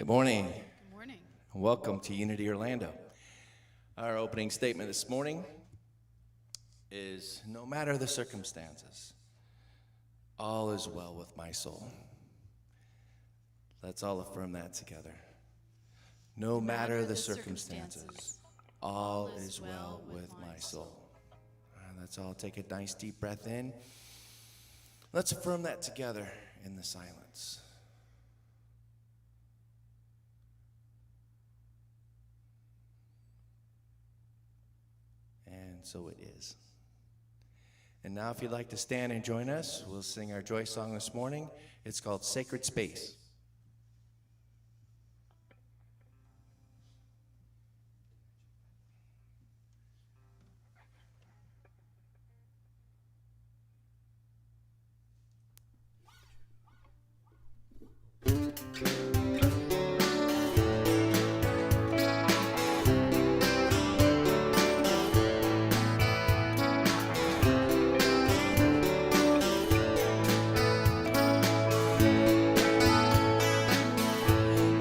Good morning. Good morning. Welcome to Unity Orlando. Our opening statement this morning is, no matter the circumstances, all is well with my soul. Let's all affirm that together. No matter the circumstances, all is well with my soul. Let's all take a nice deep breath in. Let's affirm that together in the silence. And so it is. And now if you'd like to stand and join us, we'll sing our joy song this morning. It's called Sacred Space.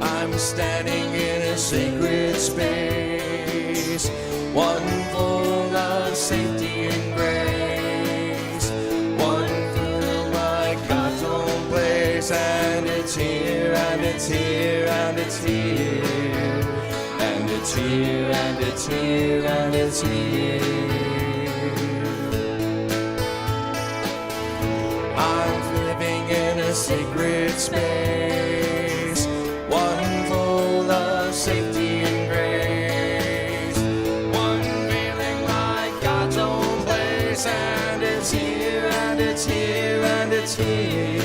I'm standing in a sacred space, one full of safety and grace, one filled like God's own place, and it's here, and it's here, and it's here, and it's here, and it's here, and it's here. I'm living in a sacred space, one full of safety and grace, one feeling like God's own place, and it's here, and it's here, and it's here,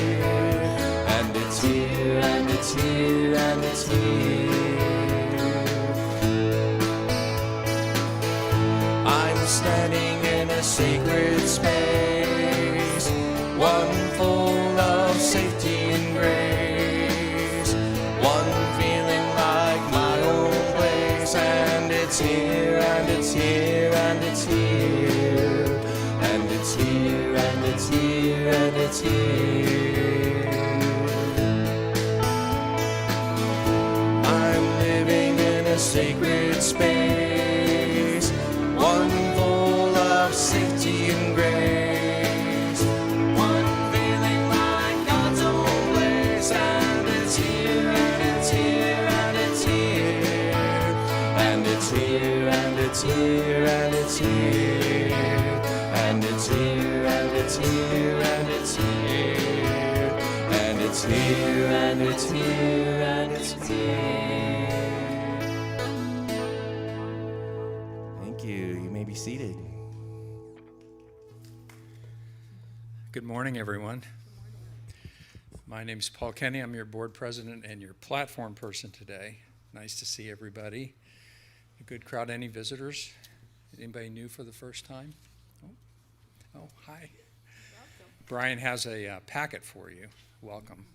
and it's here, and it's here, and it's here. I'm standing in a sacred space, one full of safety and grace, one feeling like my own place, and it's here, and it's here, and it's here, and it's here, and it's here, and it's here. I'm living in a sacred space, one full of safety and grace, one feeling like God's own place, and it's here, and it's here, and it's here, and it's here, and it's here, and it's here, and it's here, and it's here, and it's here, and it's here, and it's here, and it's here. Thank you. You may be seated. Good morning, everyone. My name is Paul Kenney. I'm your board president and your platform person today. Nice to see everybody. A good crowd. Any visitors? Anybody new for the first time? Oh, hi. Brian has a packet for you. Welcome.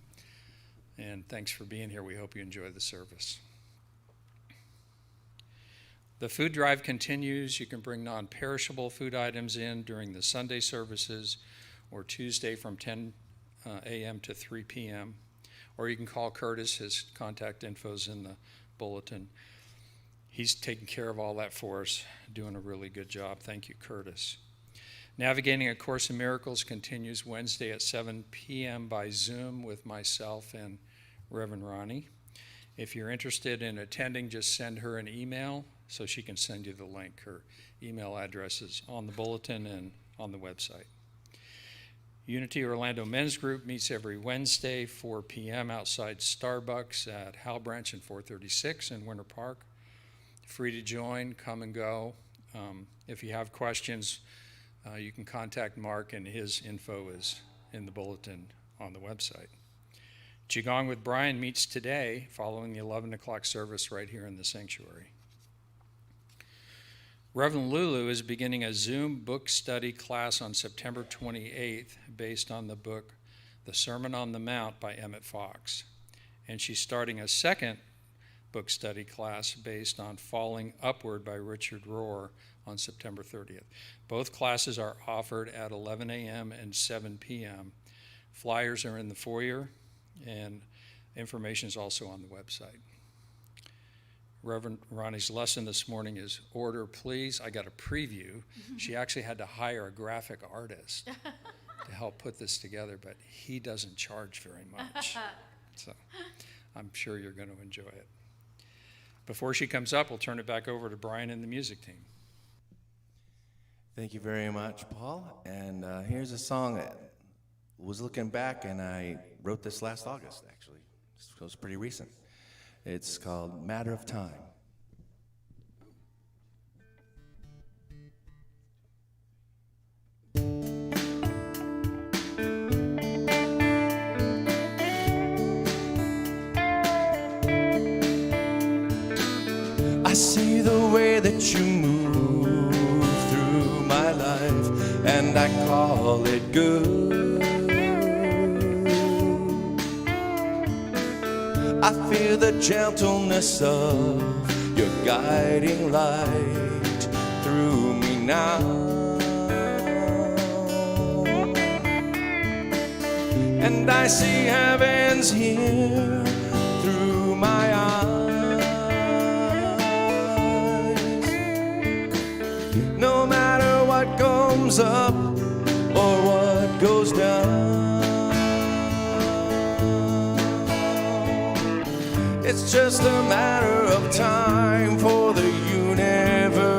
And thanks for being here. We hope you enjoy the service. The food drive continues. You can bring non-perishable food items in during the Sunday services or Tuesday from 10 a.m. to 3 p.m. Or you can call Curtis. His contact info is in the bulletin. He's taking care of all that for us, doing a really good job. Thank you, Curtis. Navigating A Course in Miracles continues Wednesday at 7 p.m. by Zoom with myself and Reverend Ronnie. If you're interested in attending, just send her an email so she can send you the link. Her email address is on the bulletin and on the website. Unity Orlando Men's Group meets every Wednesday, 4 p.m. outside Starbucks at Hal Branch and 436 in Winter Park. Free to join, come and go. If you have questions, you can contact Mark, and his info is in the bulletin on the website. Qigong with Brian meets today following the 11 o'clock service right here in the sanctuary. Reverend Lulu is beginning a Zoom book study class on September 28th based on the book The Sermon on the Mount by Emmett Fox. And she's starting a second book study class based on Falling Upward by Richard Rohr on September 30th. Both classes are offered at 11 a.m. and 7 p.m. Flyers are in the foyer, and information is also on the website. Reverend Ronnie's lesson this morning is order, please. I got a preview. She actually had to hire a graphic artist to help put this together, but he doesn't charge very much. So I'm sure you're going to enjoy it. Before she comes up, we'll turn it back over to Brian and the music team. Thank you very much, Paul. And here's a song that was looking back, and I wrote this last August, actually. So it was pretty recent. It's called Matter of Time. I see the way that you move through my life, and I call it good. I feel the gentleness of your guiding light through me now. And I see heavens here through my eyes. No matter what comes up or what goes down, it's just a matter of time for the universe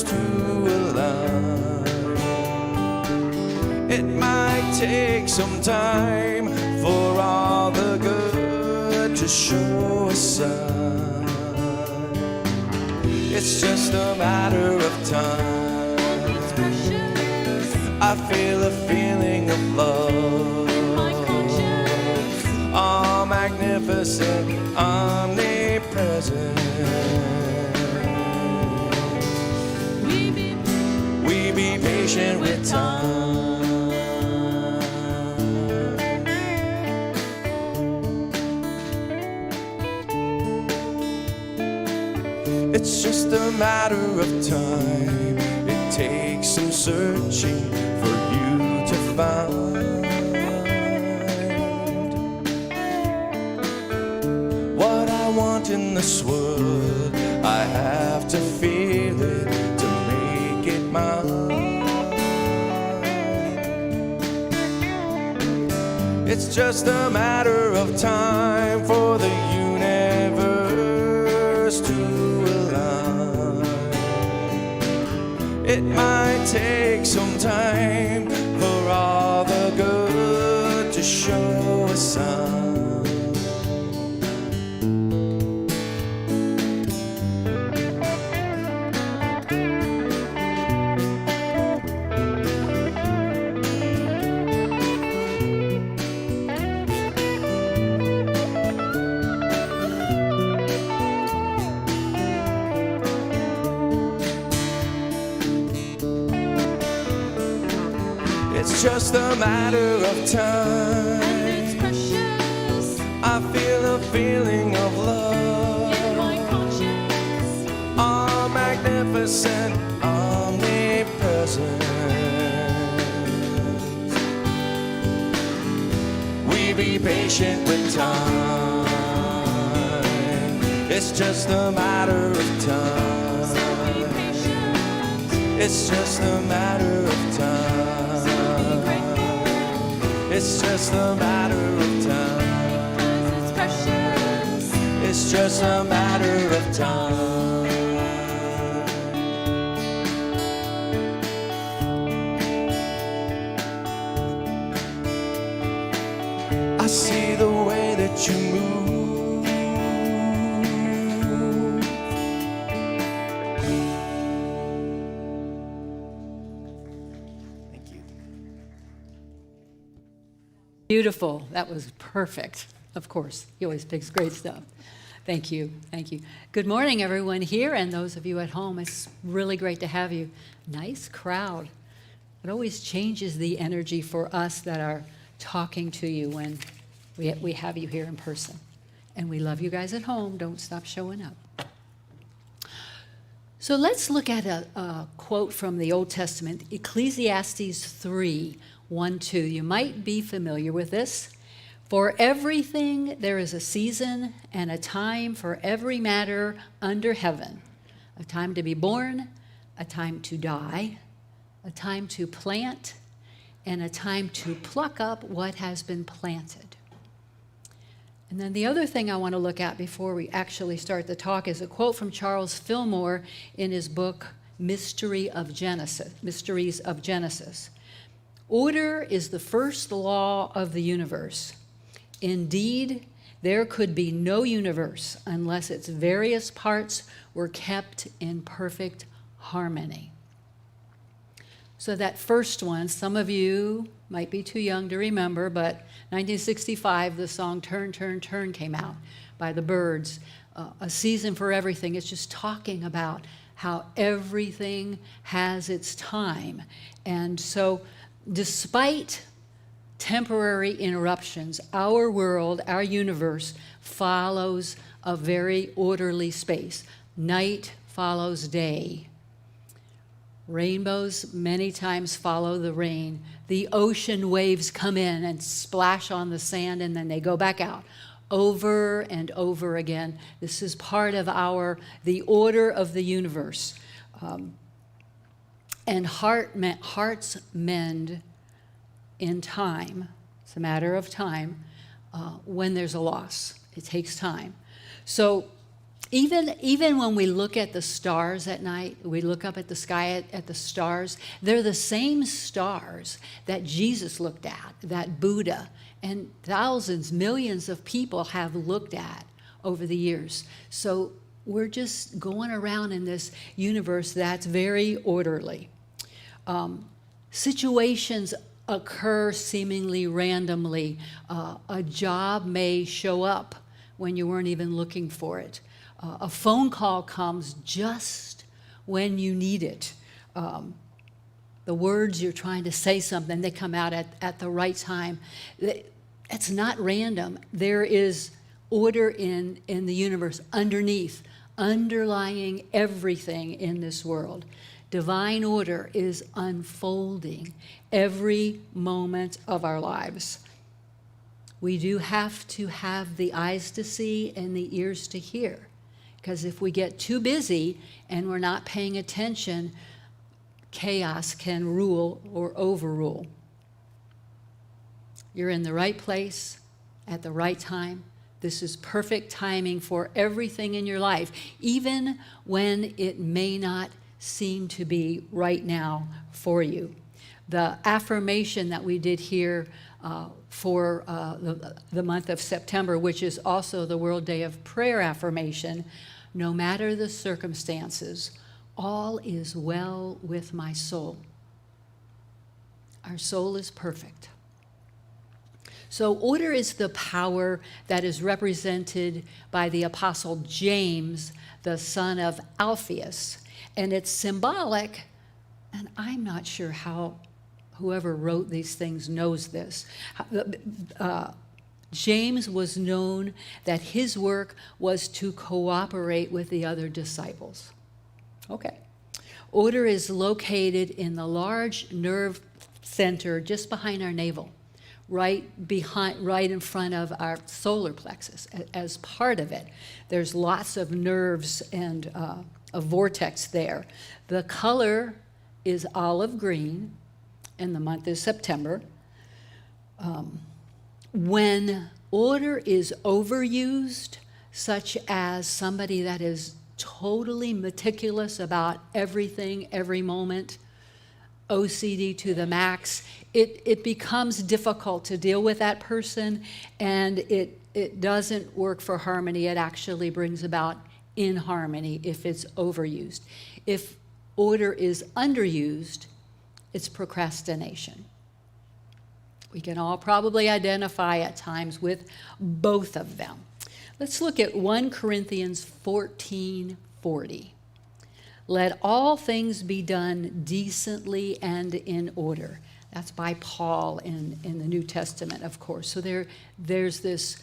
to align. It might take some time for all the good to show a sign. It's just a matter of time. I feel a feeling of love. All magnificent, omnipresent. We be patient with time. It's just a matter of time. It takes some searching for you to find. In this world, I have to feel it to make it mine. It's just a matter of time for the universe to align. It might take some time for all the good to show a sign. It's just a matter of time. And it's precious. I feel a feeling of love. In my conscience. All magnificent, omnipresent. We be patient with time. It's just a matter of time. So be patient. It's just a matter of time. It's just a matter of time. Because it's precious. It's just a matter of time. I see the way that you move. Thank you. Beautiful. That was perfect. Of course, he always picks great stuff. Thank you. Thank you. Good morning, everyone here and those of you at home. It's really great to have you. Nice crowd. It always changes the energy for us that are talking to you when we have you here in person. And we love you guys at home. Don't stop showing up. So let's look at a quote from the Old Testament, Ecclesiastes 3:1-2. You might be familiar with this. For everything there is a season and a time for every matter under heaven, a time to be born, a time to die, a time to plant, and a time to pluck up what has been planted. And then the other thing I want to look at before we actually start the talk is a quote from Charles Fillmore in his book, Mysteries of Genesis. Order is the first law of the universe. Indeed, there could be no universe unless its various parts were kept in perfect harmony. So that first one, some of you might be too young to remember, but 1965, the song Turn, Turn, Turn came out by the Byrds. A Season for Everything. It's just talking about how everything has its time. And so despite temporary interruptions, our world, our universe follows a very orderly space. Night follows day. Rainbows many times follow the rain. The ocean waves come in and splash on the sand, and then they go back out over and over again. This is part of the order of the universe. And hearts mend in time. It's a matter of time when there's a loss. It takes time. So even when we look at the stars at night, we look up at the sky at the stars, they're the same stars that Jesus looked at, that Buddha, and thousands, millions of people have looked at over the years. So we're just going around in this universe that's very orderly. Situations occur seemingly randomly. A job may show up when you weren't even looking for it. A phone call comes just when you need it. The words you're trying to say something, they come out at the right time. It's not random. There is order in the universe underneath, underlying everything in this world. Divine order is unfolding every moment of our lives. We do have to have the eyes to see and the ears to hear, because if we get too busy and we're not paying attention, chaos can rule or overrule. You're in the right place at the right time. This is perfect timing for everything in your life, even when it may not seem to be right now for you. The affirmation that we did here for the month of September, which is also the World Day of Prayer affirmation, no matter the circumstances, all is well with my soul. Our soul is perfect. So order is the power that is represented by the Apostle James, the son of Alphaeus. And it's symbolic, and I'm not sure how whoever wrote these things knows this. James was known that his work was to cooperate with the other disciples. Okay. Order is located in the large nerve center just behind our navel, right in front of our solar plexus. As part of it, there's lots of nerves and a vortex there. The color is olive green, and the month is September. When order is overused, such as somebody that is totally meticulous about everything, every moment, OCD to the max, it becomes difficult to deal with that person, and it doesn't work for harmony. It actually brings about inharmony if it's overused. If order is underused, it's procrastination. We can all probably identify at times with both of them. Let's look at 1 Corinthians 14:40. Let all things be done decently and in order. That's by Paul in the New Testament, of course. So there's this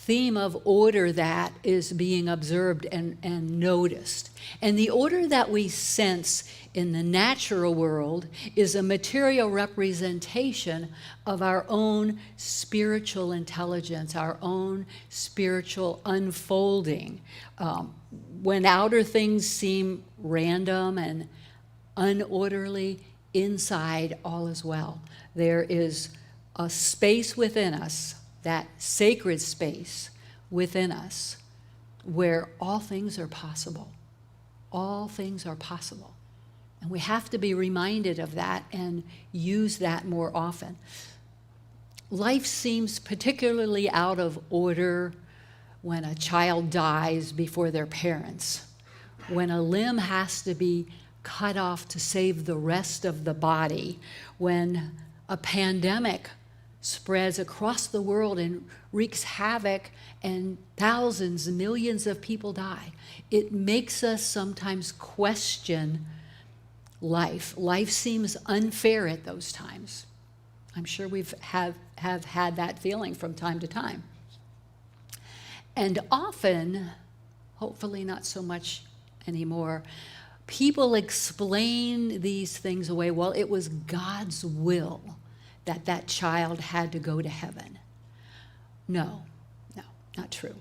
theme of order that is being observed and noticed. And the order that we sense in the natural world is a material representation of our own spiritual intelligence, our own spiritual unfolding. When outer things seem random and unorderly, inside all is well. There is a space within us, that sacred space within us, where all things are possible. All things are possible. And we have to be reminded of that and use that more often. Life seems particularly out of order when a child dies before their parents, when a limb has to be cut off to save the rest of the body, when a pandemic spreads across the world and wreaks havoc and thousands, millions of people die. It makes us sometimes question life. Life seems unfair at those times. I'm sure we've have had that feeling from time to time. And often, hopefully not so much anymore, people explain these things away. Well, it was God's will that that child had to go to heaven. No, not true.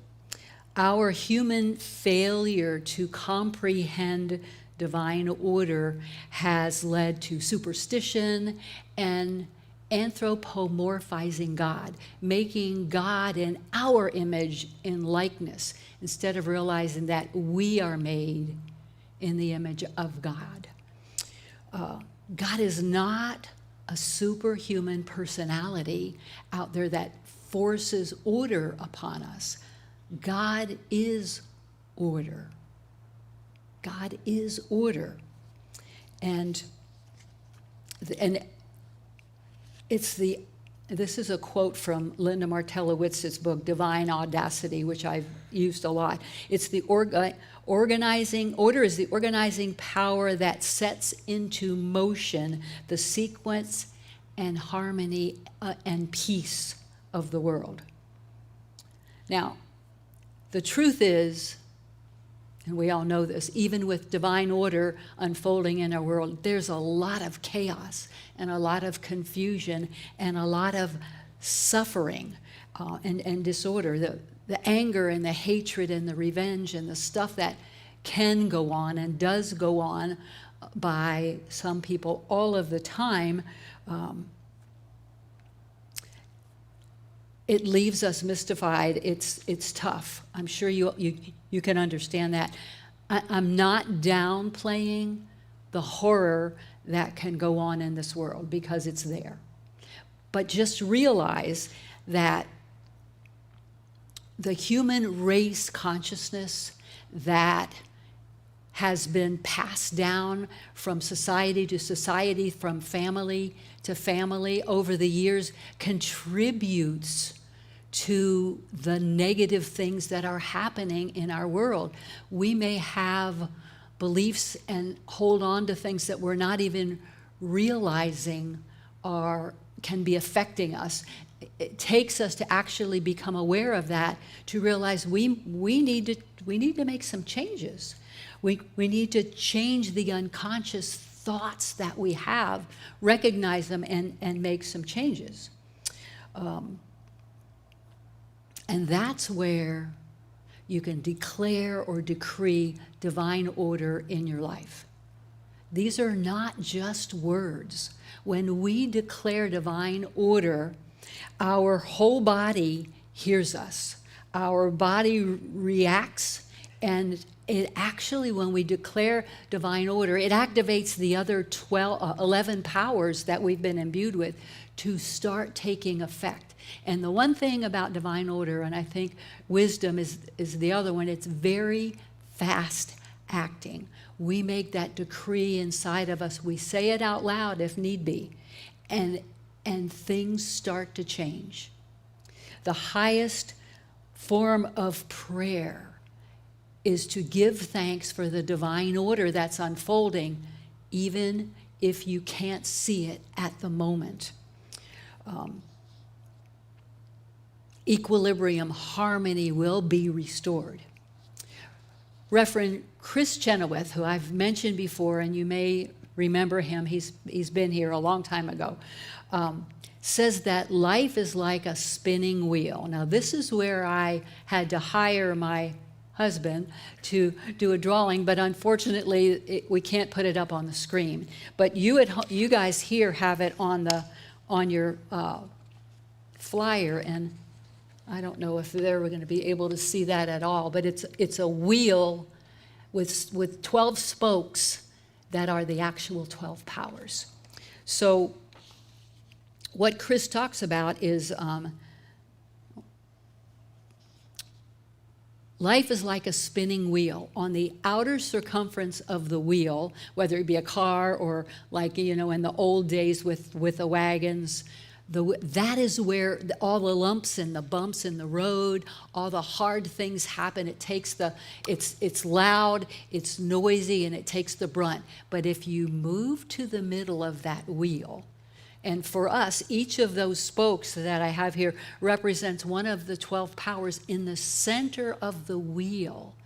Our human failure to comprehend divine order has led to superstition and anthropomorphizing God, making God in our image and likeness, instead of realizing that we are made in the image of God. God is not a superhuman personality out there that forces order upon us. God is order. God is order. And this is a quote from Linda Martellowitz's book, Divine Audacity, which I've used a lot. It's the order is the organizing power that sets into motion the sequence and harmony and peace of the world. Now, the truth is, and we all know this, even with divine order unfolding in our world, there's a lot of chaos and a lot of confusion and a lot of suffering and disorder. The anger and the hatred and the revenge and the stuff that can go on and does go on by some people all of the time, it leaves us mystified. It's tough. I'm sure you can understand that. I'm not downplaying the horror that can go on in this world, because it's there. But just realize that the human race consciousness that has been passed down from society to society, from family to family over the years, contributes to the negative things that are happening in our world. We may have beliefs and hold on to things that we're not even realizing can be affecting us. It takes us to actually become aware of that, to realize we need to make some changes. We need to change the unconscious thoughts that we have, recognize them, and make some changes. And that's where you can declare or decree divine order in your life. These are not just words. When we declare divine order, our whole body hears us. Our body reacts, and it actually, when we declare divine order, it activates the other 11 powers that we've been imbued with to start taking effect. And the one thing about divine order, and I think wisdom is the other one, it's very fast acting. We make that decree inside of us. We say it out loud if need be, and things start to change. The highest form of prayer is to give thanks for the divine order that's unfolding, even if you can't see it at the moment. equilibrium, harmony will be restored. Reverend Chris Chenoweth, who I've mentioned before, and you may remember him, he's been here a long time ago, says that life is like a spinning wheel. Now, this is where I had to hire my husband to do a drawing, but unfortunately, we can't put it up on the screen. But you guys here have it on your flyer, and I don't know if they're going to be able to see that at all, but it's a wheel with 12 spokes that are the actual 12 powers. So what Chris talks about is life is like a spinning wheel. On the outer circumference of the wheel, whether it be a car or like, in the old days with the wagons, that is where all the lumps and the bumps in the road, all the hard things happen. It's loud, it's noisy, and it takes the brunt. But if you move to the middle of that wheel, and for us, each of those spokes that I have here represents one of the 12 powers. In the center of the wheel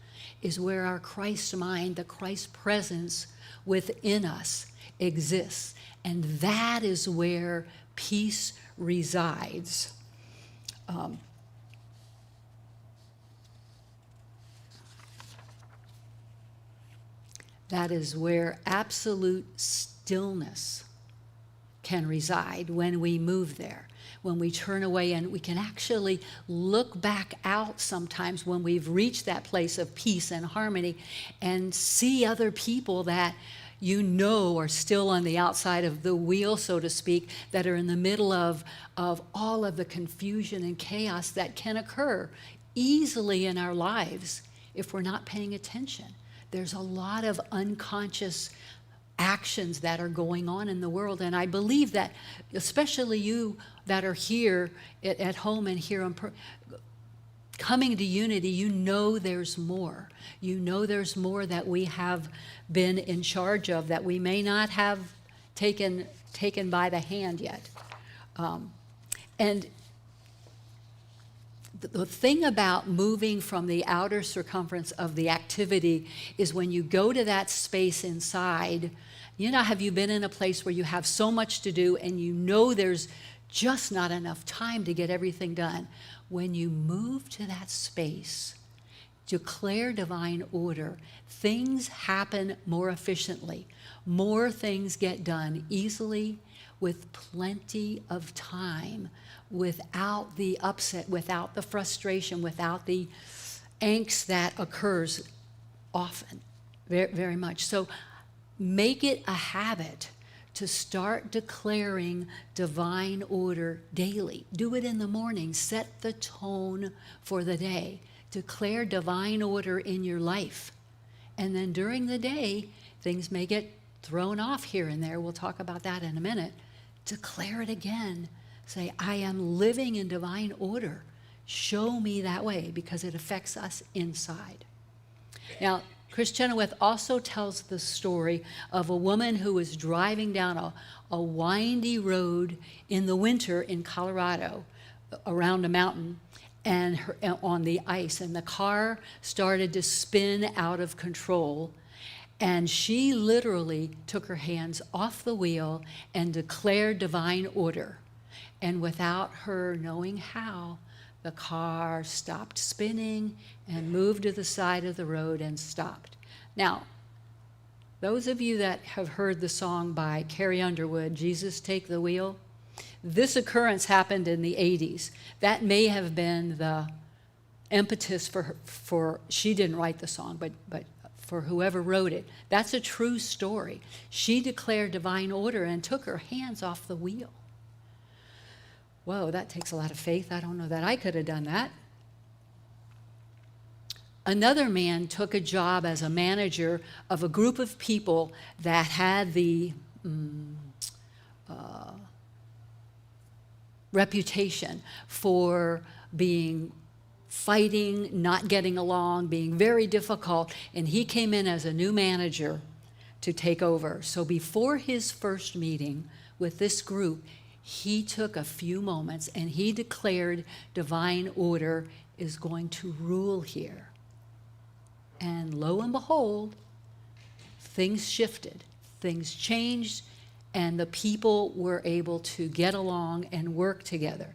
is where our Christ mind, the Christ presence within us exists. And that is where peace resides. That is where absolute stillness can reside when we move there, when we turn away, and we can actually look back out sometimes when we've reached that place of peace and harmony and see other people that are still on the outside of the wheel, so to speak, that are in the middle of all of the confusion and chaos that can occur easily in our lives if we're not paying attention. There's a lot of unconscious actions that are going on in the world, and I believe that especially you that are here at home and here coming to Unity, there's more. There's more that we have been in charge of that we may not have taken by the hand yet. And the thing about moving from the outer circumference of the activity is when you go to that space inside, have you been in a place where you have so much to do and there's just not enough time to get everything done? When you move to that space, declare divine order, things happen more efficiently. More things get done easily with plenty of time, without the upset, without the frustration, without the angst that occurs often, very, very much. So make it a habit to start declaring divine order daily. Do it in the morning. Set the tone for the day. Declare divine order in your life. And then during the day, things may get thrown off here and there. We'll talk about that in a minute. Declare it again. Say, I am living in divine order. Show me that way, because it affects us inside. Now, Chris Chenoweth also tells the story of a woman who was driving down a windy road in the winter in Colorado around a mountain and on the ice, and the car started to spin out of control, and she literally took her hands off the wheel and declared divine order. And without her knowing how, the car stopped spinning and moved to the side of the road and stopped. Now, those of you that have heard the song by Carrie Underwood, Jesus Take the Wheel, this occurrence happened in the 80s. That may have been the impetus for she didn't write the song, but for whoever wrote it. That's a true story. She declared divine order and took her hands off the wheel. Whoa, that takes a lot of faith. I don't know that I could have done that. Another man took a job as a manager of a group of people that had the reputation for fighting, not getting along, being very difficult, and he came in as a new manager to take over. So before his first meeting with this group, he took a few moments and he declared divine order is going to rule here. And lo and behold, things shifted, things changed, and the people were able to get along and work together.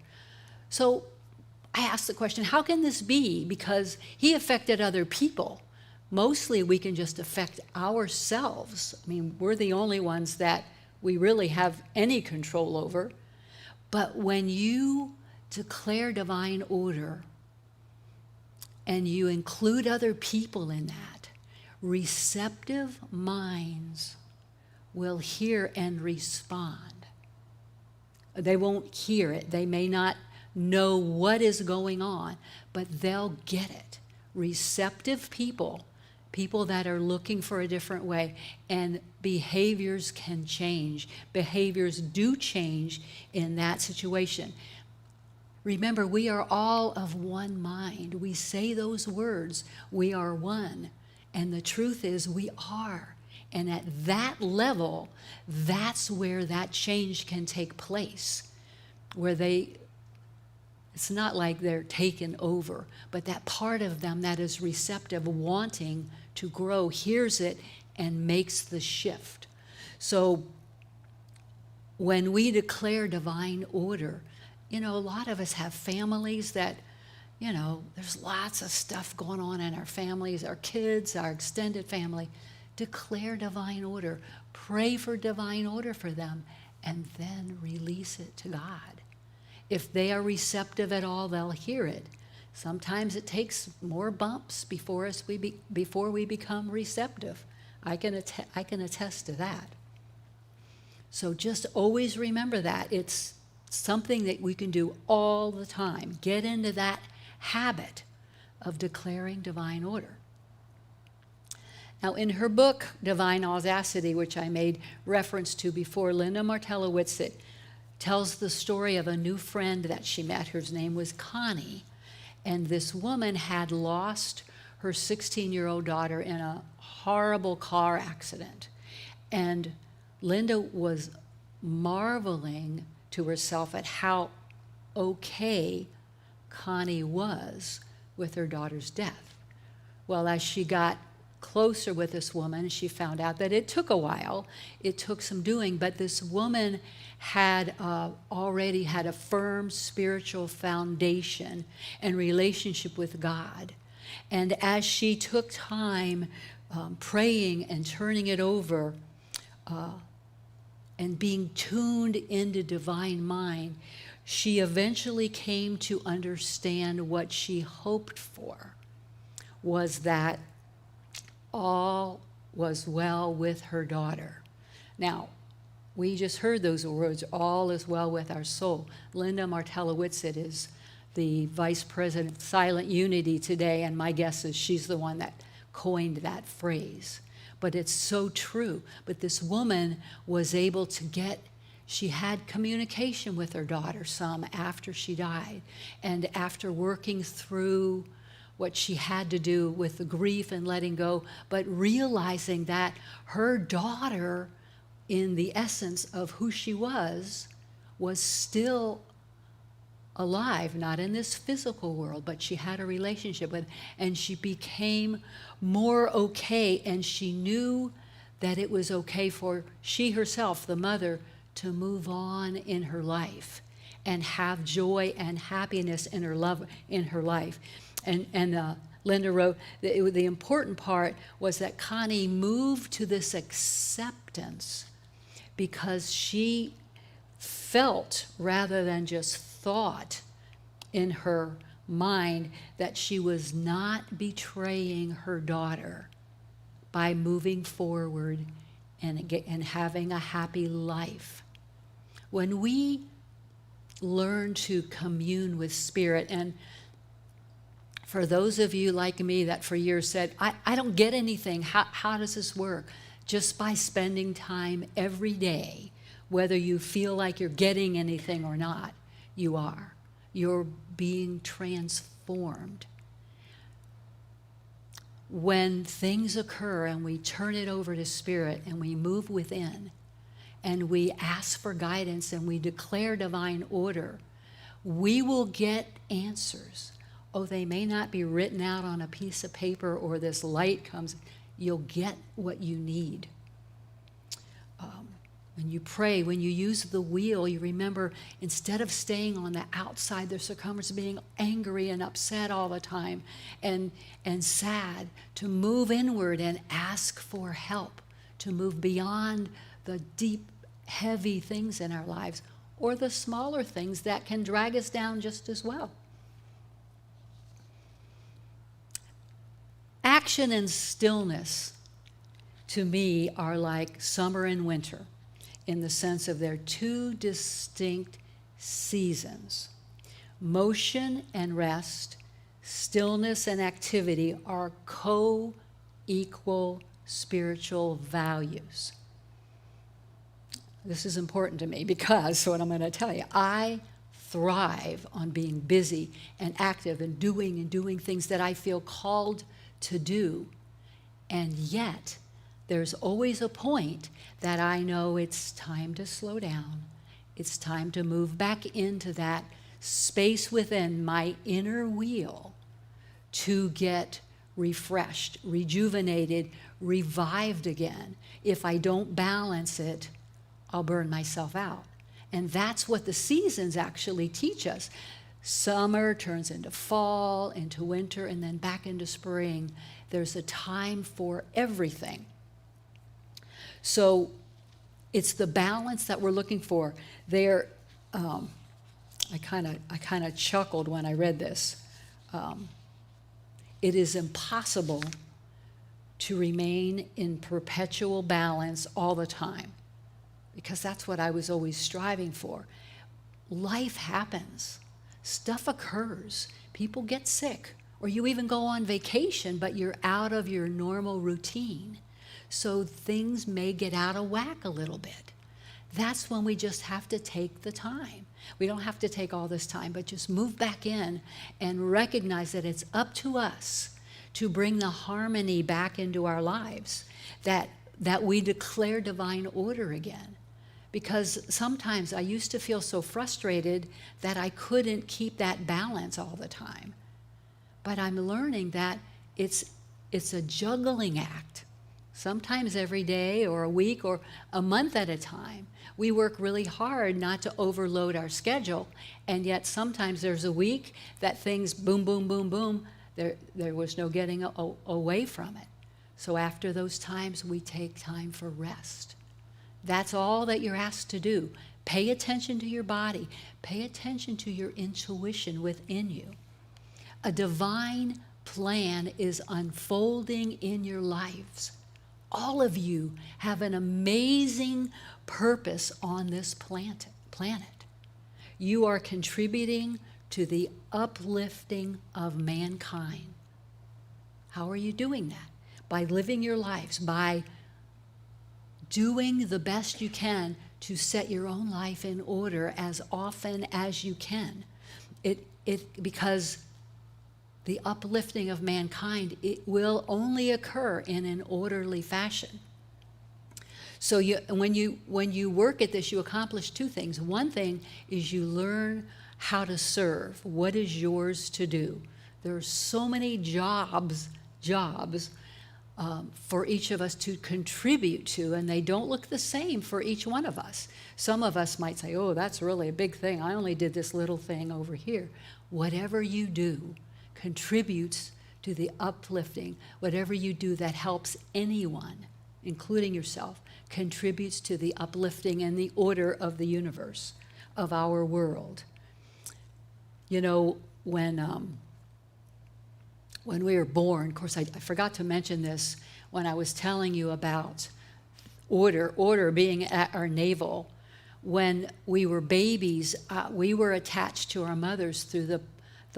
So I asked the question, how can this be? Because he affected other people. Mostly we can just affect ourselves. I mean, we're the only ones that we really have any control over. But when you declare divine order and you include other people in that, receptive minds will hear and respond. They won't hear it. They may not know what is going on, but they'll get it. Receptive people, people that are looking for a different way, and behaviors can change. Behaviors do change in that situation. Remember, we are all of one mind. We say those words, we are one. And the truth is we are. And at that level, that's where that change can take place. Where it's not like they're taken over, but that part of them that is receptive, wanting to grow, hears it and makes the shift. So when we declare divine order, a lot of us have families that, there's lots of stuff going on in our families, our kids, our extended family. Declare divine order. Pray for divine order for them, and then release it to God. If they are receptive at all, they'll hear it. Sometimes it takes more bumps before we become receptive. I can attest to that. So just always remember that. It's something that we can do all the time. Get into that habit of declaring divine order. Now, in her book, Divine Audacity, which I made reference to before, Linda Martellowitz tells the story of a new friend that she met. Her name was Connie. And this woman had lost her 16-year-old daughter in a horrible car accident. And Linda was marveling to herself at how okay Connie was with her daughter's death. Well, as she got closer with this woman, she found out that it took a while. It took some doing, but this woman had already had a firm spiritual foundation and relationship with God. And as she took time praying and turning it over and being tuned into divine mind, she eventually came to understand what she hoped for was that all was well with her daughter. Now, we just heard those words, all is well with our soul. Linda Martellowitz is the vice president of Silent Unity today, and my guess is she's the one that coined that phrase. But it's so true. But this woman was able to she had communication with her daughter some after she died. And after working through what she had to do with the grief and letting go, but realizing that her daughter, in the essence of who she was still alive, not in this physical world, but she had a relationship with, and she became more okay, and she knew that it was okay for she herself, the mother, to move on in her life and have joy and happiness in her life. And Linda wrote that the important part was that Connie moved to this acceptance because she felt, rather than just thought in her mind, that she was not betraying her daughter by moving forward and having a happy life. When we learn to commune with Spirit, and for those of you like me that for years said, I don't get anything, how does this work? Just by spending time every day, whether you feel like you're getting anything or not, you are. You're being transformed. When things occur and we turn it over to Spirit and we move within and we ask for guidance and we declare divine order, we will get answers. Oh, they may not be written out on a piece of paper or this light comes. You'll get what you need. When you pray, when you use the wheel, you remember, instead of staying on the outside, the circumference, being angry and upset all the time and sad, to move inward and ask for help, to move beyond the deep, heavy things in our lives or the smaller things that can drag us down just as well. Action and stillness, to me, are like summer and winter, in the sense of they're two distinct seasons. Motion and rest, stillness and activity are co-equal spiritual values. This is important to me because, what I'm going to tell you, I thrive on being busy and active and doing things that I feel called to do. And yet, there's always a point that I know it's time to slow down. It's time to move back into that space within my inner wheel to get refreshed, rejuvenated, revived again. If I don't balance it, I'll burn myself out. And that's what the seasons actually teach us. Summer turns into fall, into winter, and then back into spring. There's a time for everything. So it's the balance that we're looking for. There, I kind of chuckled when I read this. It is impossible to remain in perpetual balance all the time, because that's what I was always striving for. Life happens. Stuff occurs. People get sick, or you even go on vacation, but you're out of your normal routine. So things may get out of whack a little bit. That's when we just have to take the time. We don't have to take all this time, but just move back in and recognize that it's up to us to bring the harmony back into our lives, that we declare divine order again. Because sometimes I used to feel so frustrated that I couldn't keep that balance all the time. But I'm learning that it's a juggling act. Sometimes every day or a week or a month at a time. We work really hard not to overload our schedule, and yet sometimes there's a week that things boom, boom, boom, boom. There was no getting away from it. So after those times, we take time for rest. That's all that you're asked to do. Pay attention to your body. Pay attention to your intuition within you. A divine plan is unfolding in your lives. All of you have an amazing purpose on this planet. You are contributing to the uplifting of mankind. How are you doing that? By living your lives, by doing the best you can to set your own life in order as often as you can. Because the uplifting of mankind, it will only occur in an orderly fashion. So when you work at this, you accomplish two things. One thing is you learn how to serve. What is yours to do? There are so many jobs for each of us to contribute to, and they don't look the same for each one of us. Some of us might say, oh, that's really a big thing. I only did this little thing over here. Whatever you do contributes to the uplifting. Whatever you do that helps anyone, including yourself, contributes to the uplifting and the order of the universe, of our world. You know, when we were born, of course, I forgot to mention this when I was telling you about order being at our navel. When we were babies, we were attached to our mothers through the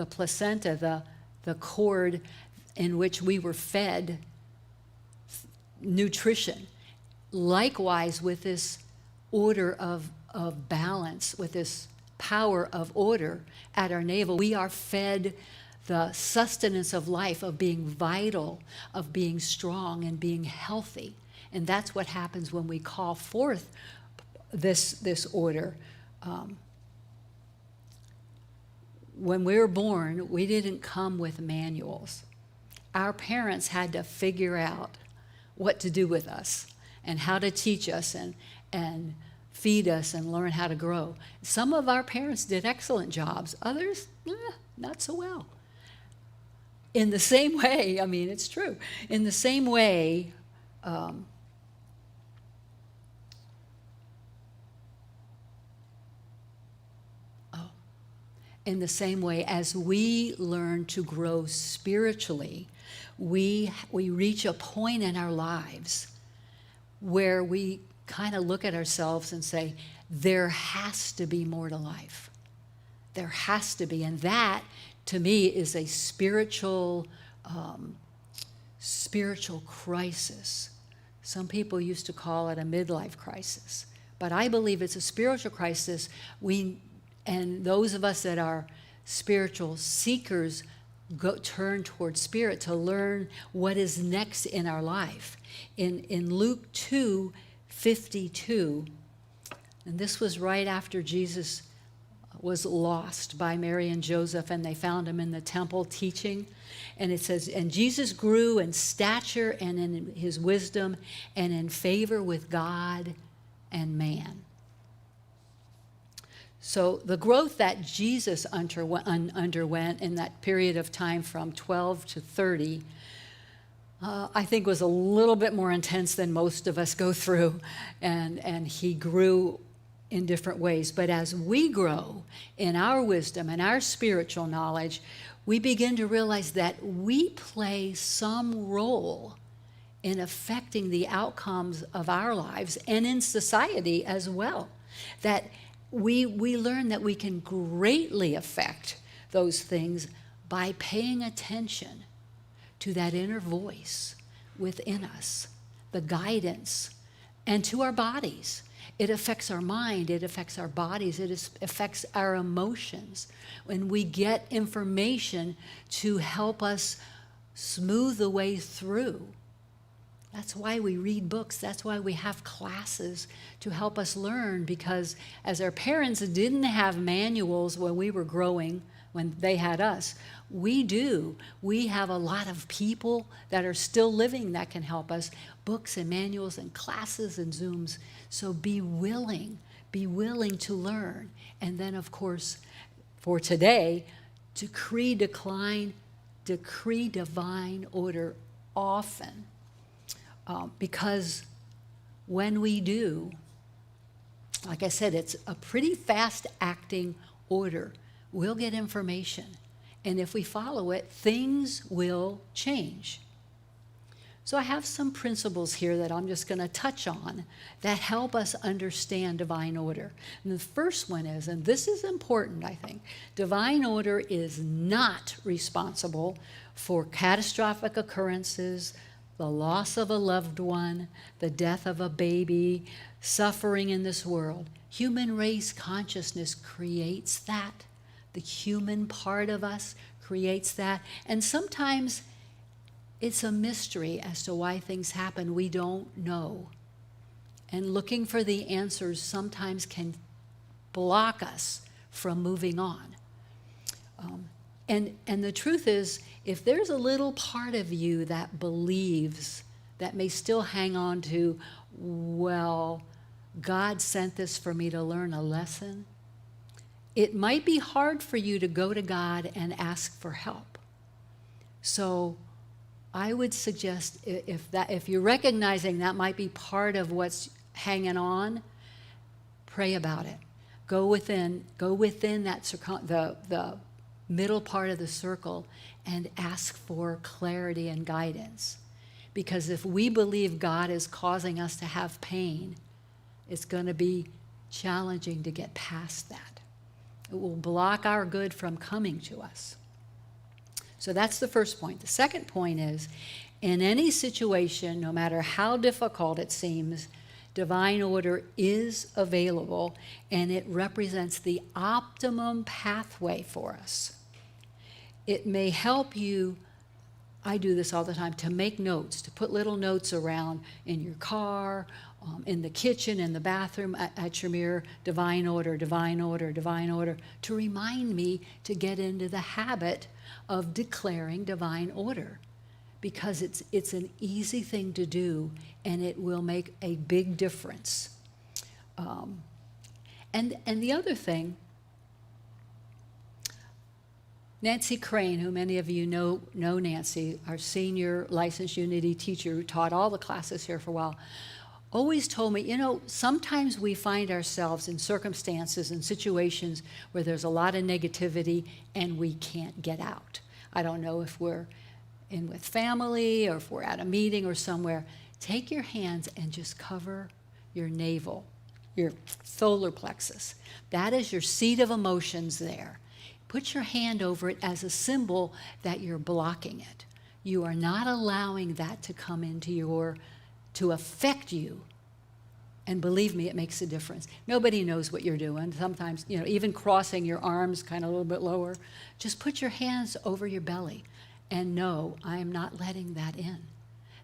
placenta, the cord in which we were fed nutrition. Likewise, with this order of balance, with this power of order at our navel, we are fed the sustenance of life, of being vital, of being strong and being healthy. And that's what happens when we call forth this order. When we were born, we didn't come with manuals. Our parents had to figure out what to do with us and how to teach us and feed us and learn how to grow. Some of our parents did excellent jobs, others, not so well. In the same way, I mean, it's true. In the same way, in the same way as we learn to grow spiritually, we reach a point in our lives where we kind of look at ourselves and say, there has to be more to life. There has to be. And that, to me, is a spiritual crisis. Some people used to call it a midlife crisis. But I believe it's a spiritual crisis. And those of us that are spiritual seekers turn towards spirit to learn what is next in our life. In Luke 2:52, and this was right after Jesus was lost by Mary and Joseph, and they found him in the temple teaching. And it says, and Jesus grew in stature and in his wisdom and in favor with God and man. So the growth that Jesus underwent in that period of time from 12 to 30, I think was a little bit more intense than most of us go through, and he grew in different ways. But as we grow in our wisdom and our spiritual knowledge, we begin to realize that we play some role in affecting the outcomes of our lives and in society as well. That we learn that we can greatly affect those things by paying attention to that inner voice within us, the guidance, and to our bodies. It affects our mind, it affects our bodies, it affects our emotions. When we get information to help us smooth the way through. That's why we read books. That's why we have classes to help us learn, because as our parents didn't have manuals when we were growing, when they had us, we do. We have a lot of people that are still living that can help us, books and manuals and classes and Zooms. So be willing to learn. And then, of course, for today, decree divine order often. Because when we do, like I said, it's a pretty fast acting order. We'll get information. And if we follow it, things will change. So I have some principles here that I'm just going to touch on that help us understand divine order. And the first one is, and this is important, I think, divine order is not responsible for catastrophic occurrences, the loss of a loved one, the death of a baby, suffering in this world. Human race consciousness creates that. The human part of us creates that. And sometimes it's a mystery as to why things happen. We don't know. And looking for the answers sometimes can block us from moving on. And the truth is, if there's a little part of you that believes, that may still hang on to, well, God sent this for me to learn a lesson, it might be hard for you to go to God and ask for help. So I would suggest, if you're recognizing that might be part of what's hanging on, pray about it. Go within that the middle part of the circle and ask for clarity and guidance. Because if we believe God is causing us to have pain, it's going to be challenging to get past that. It will block our good from coming to us. So that's the first point. The second point is, in any situation, no matter how difficult it seems, divine order is available, and it represents the optimum pathway for us. It may help you, I do this all the time, to make notes, to put little notes around in your car in the kitchen, in the bathroom, at your mirror, divine order, divine order, divine order, to remind me to get into the habit of declaring divine order, because it's an easy thing to do, and it will make a big difference. And the other thing, Nancy Crane, who many of you know Nancy, our senior licensed Unity teacher who taught all the classes here for a while, always told me, sometimes we find ourselves in circumstances and situations where there's a lot of negativity and we can't get out. I don't know if we're in with family or if we're at a meeting or somewhere. Take your hands and just cover your navel, your solar plexus. That is your seat of emotions there. Put your hand over it as a symbol that you're blocking it. You are not allowing that to come into to affect you. And believe me, it makes a difference. Nobody knows what you're doing. Sometimes, even crossing your arms kind of a little bit lower. Just put your hands over your belly and know, I am not letting that in.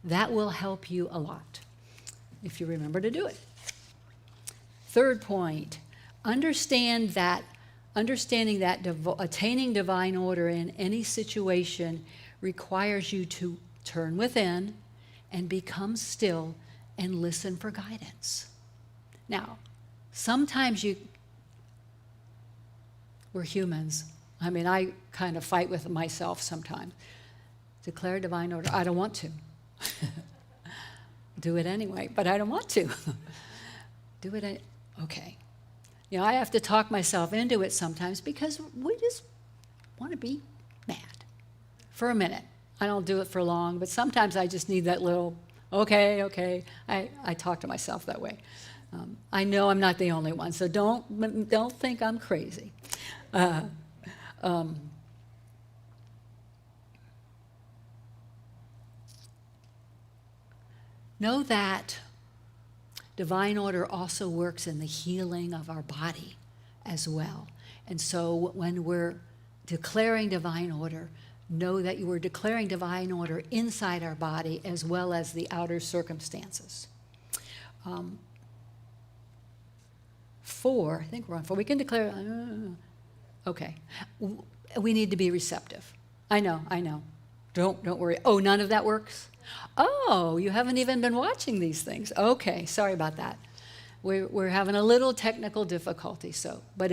That will help you a lot if you remember to do it. Third point, understanding that attaining divine order in any situation requires you to turn within and become still and listen for guidance. Now, sometimes we're humans. I mean, I kind of fight with myself sometimes. Declare divine order. I don't want to. Do it anyway, but I don't want to. Do it okay. I have to talk myself into it sometimes because we just want to be mad for a minute. I don't do it for long, but sometimes I just need that little, okay. I talk to myself that way. I know I'm not the only one, so don't think I'm crazy. Know that divine order also works in the healing of our body as well. And so when we're declaring divine order, know that you are declaring divine order inside our body as well as the outer circumstances. 4, I think we're on 4. We can declare, okay. We need to be receptive. I know. Don't worry. Oh, none of that works? Oh, you haven't even been watching these things. Okay, sorry about that. We're having a little technical difficulty, but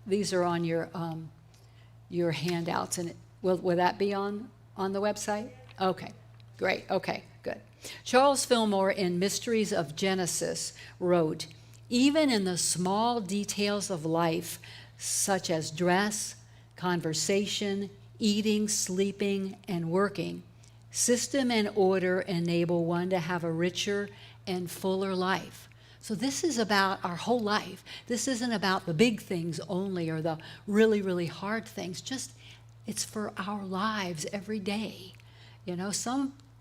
these are on your handouts, and will that be on the website? Okay, great. Okay, good. Charles Fillmore in Mysteries of Genesis wrote, even in the small details of life, such as dress, conversation, eating, sleeping, and working, system and order enable one to have a richer and fuller life. So this is about our whole life. This isn't about the big things only or the really, really hard things. It's for our lives every day.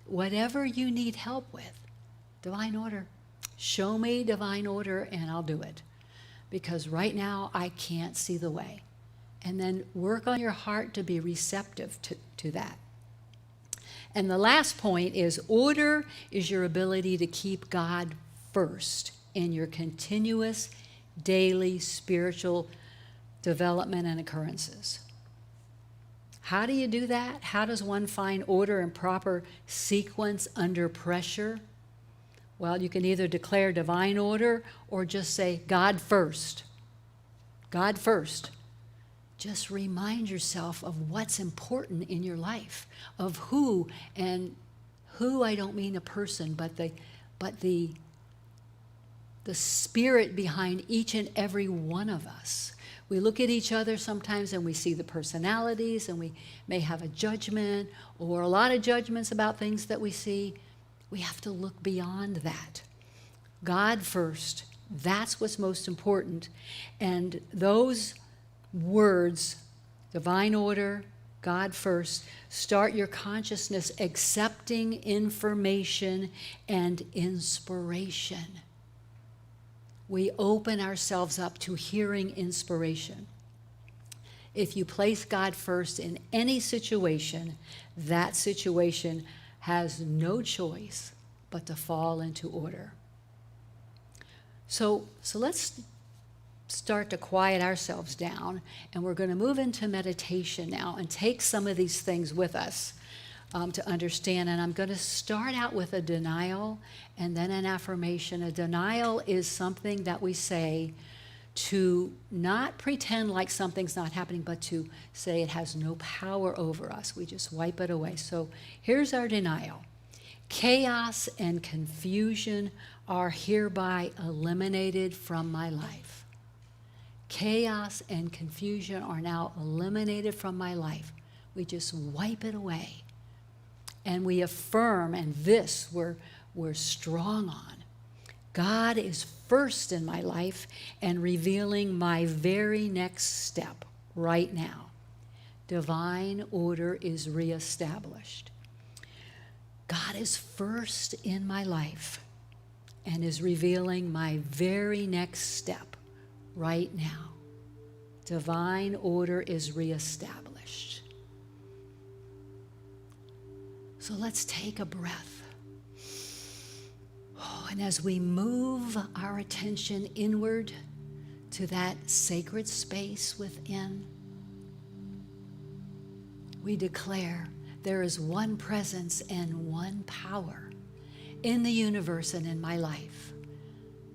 Whatever you need help with, divine order. Show me divine order and I'll do it. Because right now I can't see the way. And then work on your heart to be receptive to that. And the last point is order is your ability to keep God first in your continuous daily spiritual development and occurrences. How do you do that? How does one find order and proper sequence under pressure? Well, you can either declare divine order or just say God first. God first. Just remind yourself of what's important in your life, of who, and who, I don't mean a person, but the spirit behind each and every one of us. We look at each other sometimes and we see the personalities, and we may have a judgment or a lot of judgments about things that we see. We have to look beyond that. God first. That's what's most important. And those words, divine order, God first, start your consciousness accepting information and inspiration. We open ourselves up to hearing inspiration. If you place God first in any situation, that situation has no choice but to fall into order. So let's start to quiet ourselves down, and we're going to move into meditation now and take some of these things with us to understand. And I'm going to start out with a denial and then an affirmation. A denial is something that we say to not pretend like something's not happening, but to say it has no power over us. We just wipe it away. So here's our denial. Chaos and confusion are hereby eliminated from my life. Chaos and confusion are now eliminated from my life. We just wipe it away. And we affirm, and this we're strong on. God is first in my life and revealing my very next step right now. Divine order is reestablished. God is first in my life and is revealing my very next step right now. Divine order is reestablished. So let's take a breath. And as we move our attention inward to that sacred space within, we declare there is one presence and one power in the universe and in my life.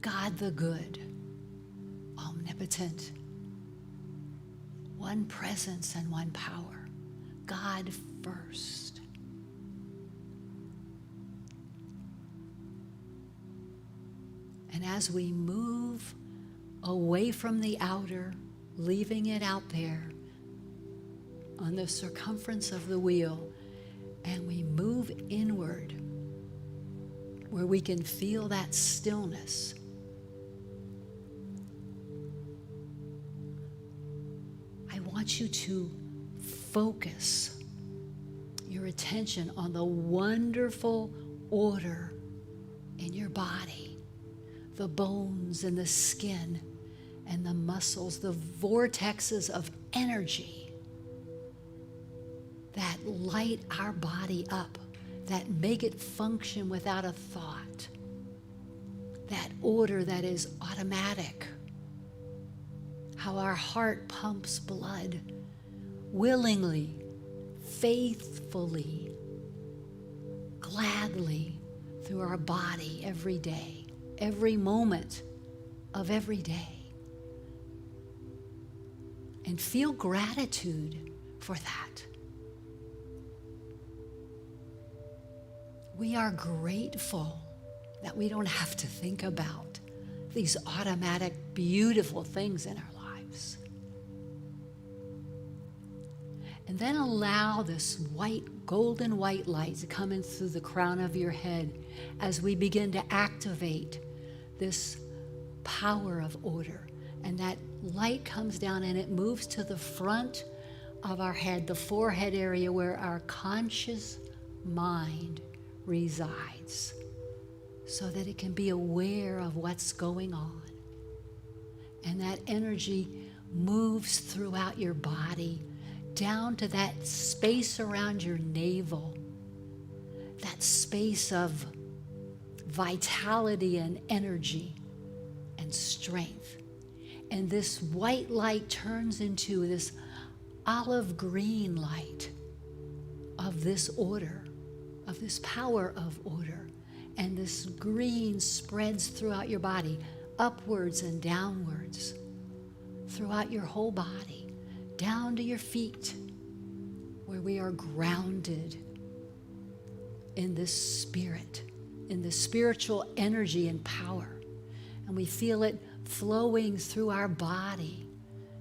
God the good, omnipotent, one presence and one power. God first. And as we move away from the outer, leaving it out there on the circumference of the wheel, and we move inward where we can feel that stillness, I want you to focus your attention on the wonderful order in your body. The bones and the skin and the muscles, the vortexes of energy that light our body up, that make it function without a thought, that order that is automatic, how our heart pumps blood willingly, faithfully, gladly through our body every day. Every moment of every day. And feel gratitude for that. We are grateful that we don't have to think about these automatic, beautiful things in our lives. And then allow this golden white light to come in through the crown of your head as we begin to activate this power of order. And that light comes down and it moves to the front of our head, the forehead area where our conscious mind resides, so that it can be aware of what's going on. And that energy moves throughout your body, down to that space around your navel, that space of vitality and energy and strength. And this white light turns into this olive green light of this order, of this power of order. And this green spreads throughout your body, upwards and downwards, throughout your whole body, down to your feet, where we are grounded in this spirit, in the spiritual energy and power. And we feel it flowing through our body,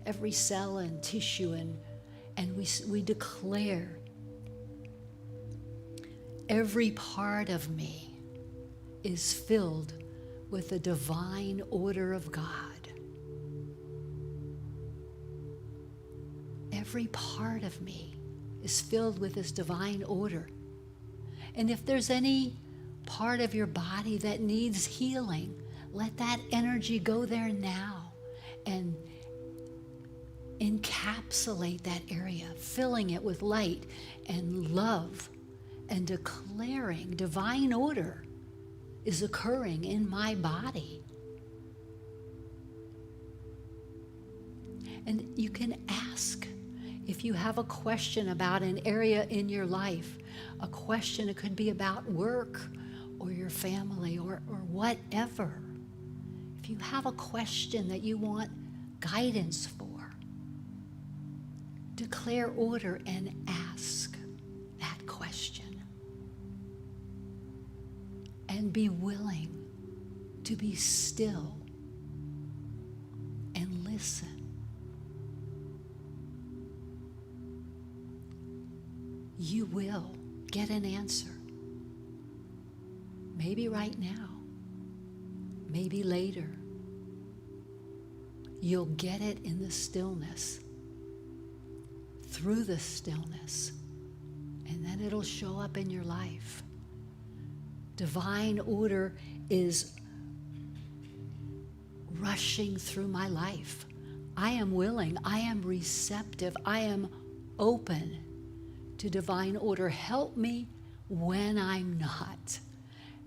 every cell and tissue, and we declare, every part of me is filled with the divine order of God. Every part of me is filled with this divine order. And if there's any part of your body that needs healing, let that energy go there now and encapsulate that area, filling it with light and love and declaring divine order is occurring in my body. And you can ask if you have a question about an area in your life, a question, it could be about work or your family or whatever. If you have a question that you want guidance for, declare order and ask that question. And be willing to be still and listen. You will get an answer. Maybe right now, maybe later. You'll get it in the stillness, through the stillness, and then it'll show up in your life. Divine order is rushing through my life. I am willing, I am receptive, I am open to divine order. Help me when I'm not.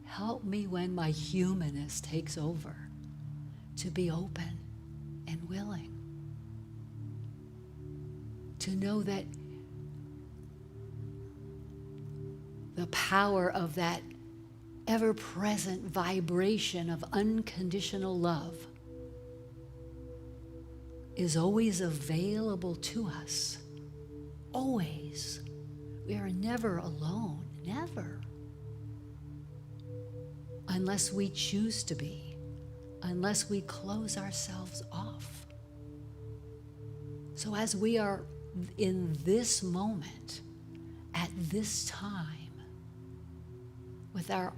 Help me when my humanness takes over to be open and willing. To know that the power of that ever-present vibration of unconditional love is always available to us. Always. We are never alone. Never. Unless we choose to be. Unless we close ourselves off. So as we are in this moment, at this time, with our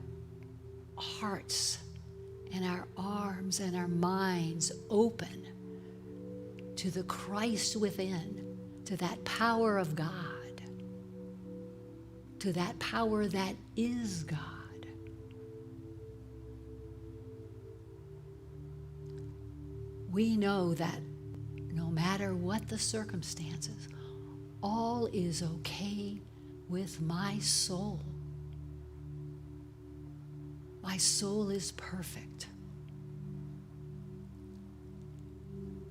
hearts and our arms and our minds open to the Christ within, to that power of God, to that power that is God. We know that no matter what the circumstances, all is okay with my soul. My soul is perfect.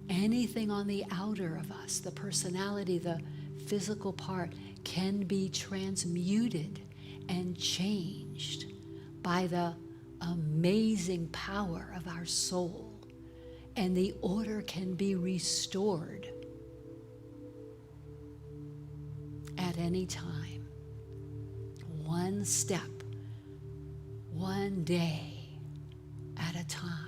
Anything on the outer of us, the personality, the physical part, can be transmuted and changed by the amazing power of our soul. And the order can be restored at any time. One step, one day at a time.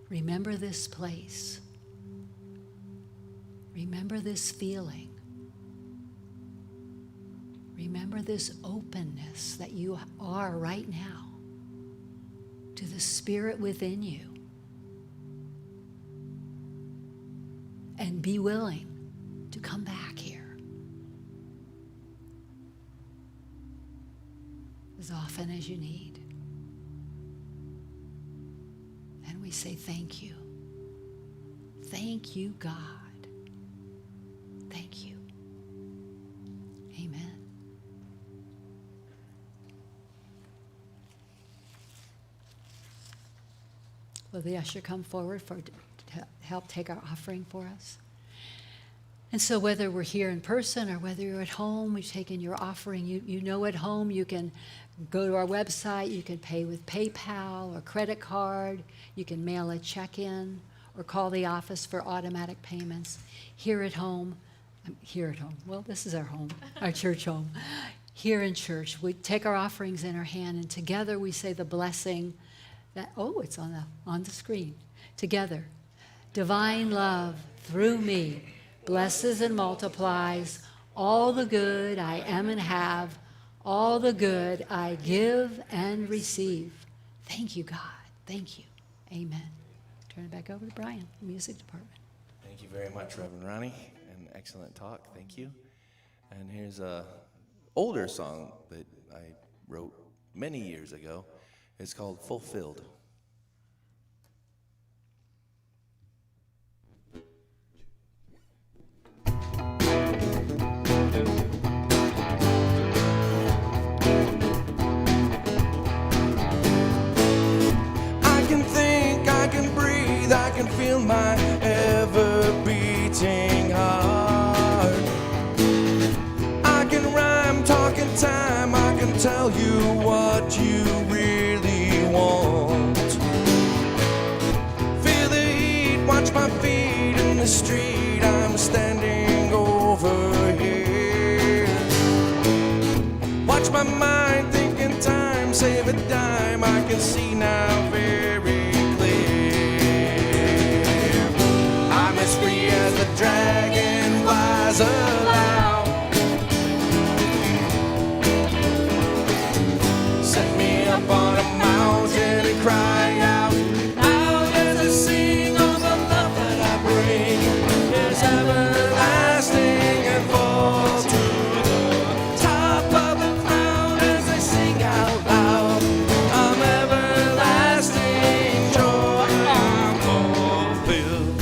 Remember this place. Remember this feeling. Remember this openness that you are right now to the Spirit within you. And be willing to come back here as often as you need. And we say thank you. Thank you, God. Thank you. Amen. Will the usher come forward to help take our offering for us? And so whether we're here in person or whether you're at home, we've taken your offering. You know at home you can go to our website, you can pay with PayPal or credit card, you can mail a check in or call the office for automatic payments. Here at home, well, this is our home, our church home. Here in church, we take our offerings in our hand and together we say the blessing that, it's on the screen. Together, divine love through me blesses and multiplies all the good I am and have, all the good I give and receive. Thank you, God. Thank you. Amen. Turn it back over to Brian, the music department. Thank you very much, Reverend Ronnie. An excellent talk. Thank you. And here's a older song that I wrote many years ago. It's called Fulfilled. can feel my ever-beating heart. I can rhyme, talk in time, I can tell you what you really want. Feel the heat, watch my feet in the street, I'm standing over here. Watch my mind, thinking time, save a dime, I can see now very clear. I'm as free as the dragon flies allow. Set me up on a mountain and cry out loud as I sing all the love that I bring is everlasting and fall to the top of the cloud as I sing out loud. I'm everlasting joy, I'm fulfilled.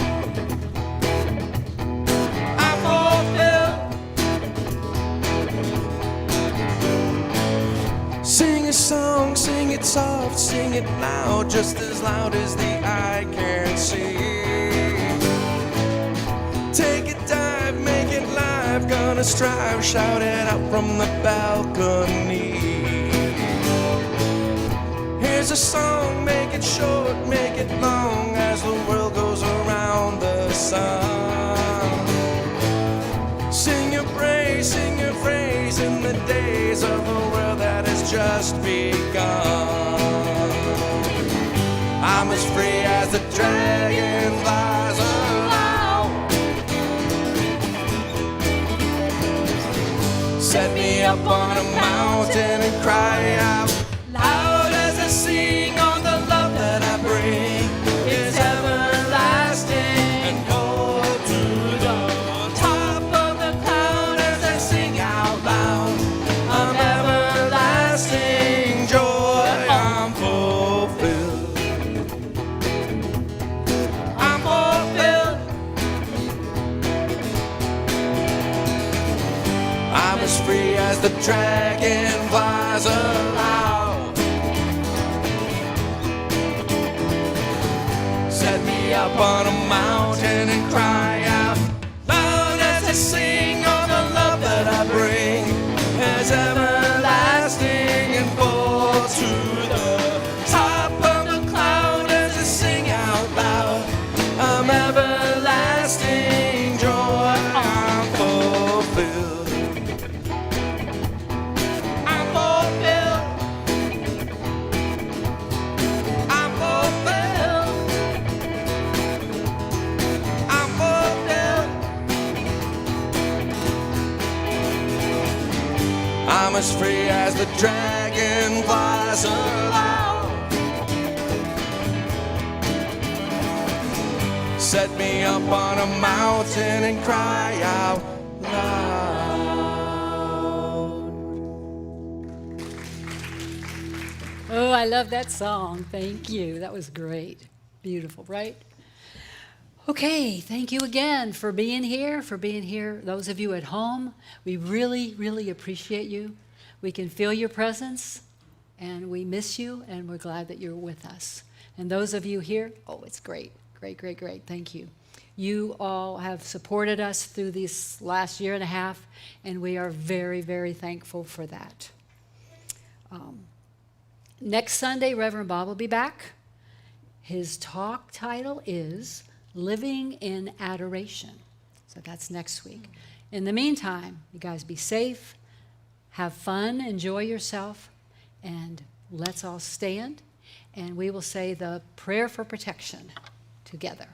I'm fulfilled. Sing a song, sing it soft, sing it loud, just as loud as the eye can see. Take a dive, make it live, gonna strive, shout it out from the balcony. Here's a song, make it short, make it long, as the world goes around the sun. Sing your praise in the days of a world that has just begun. I'm as free as the dragon flies allow. Set me up on a mountain and cry out loud as I sing all the love that I bring is everlasting and go to the top of the cloud as I sing out loud. I'm everlasting joy, I'm fulfilled. I'm fulfilled. I'm as free as the dragon flies aloud. Set me up on a mountain and cry out loud as I sing all the love that I bring as everlasting and fall to the top of the cloud as I sing out loud. I'm everlasting joy, I'm fulfilled. I'm fulfilled. I'm fulfilled. I'm fulfilled. I'm as free as the dragon flies aloud. Set me up on a mountain and cry out loud. Oh, I love that song. Thank you. That was great. Beautiful, right? Okay, thank you again for being here, Those of you at home, we really, really appreciate you. We can feel your presence, and we miss you, and we're glad that you're with us. And those of you here, oh, it's great. Great, great, great. Thank you. You all have supported us through this last year and a half, and we are very, very thankful for that. Next Sunday, Reverend Bob will be back. His talk title is Living in Adoration. So that's next week. In the meantime, you guys be safe, have fun, enjoy yourself, and let's all stand, and we will say the prayer for protection together.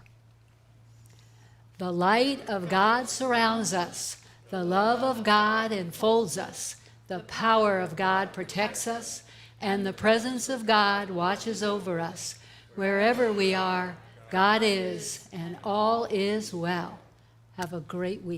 The light of God surrounds us. The love of God enfolds us. The power of God protects us, and the presence of God watches over us. Wherever we are, God is, and all is well. Have a great week.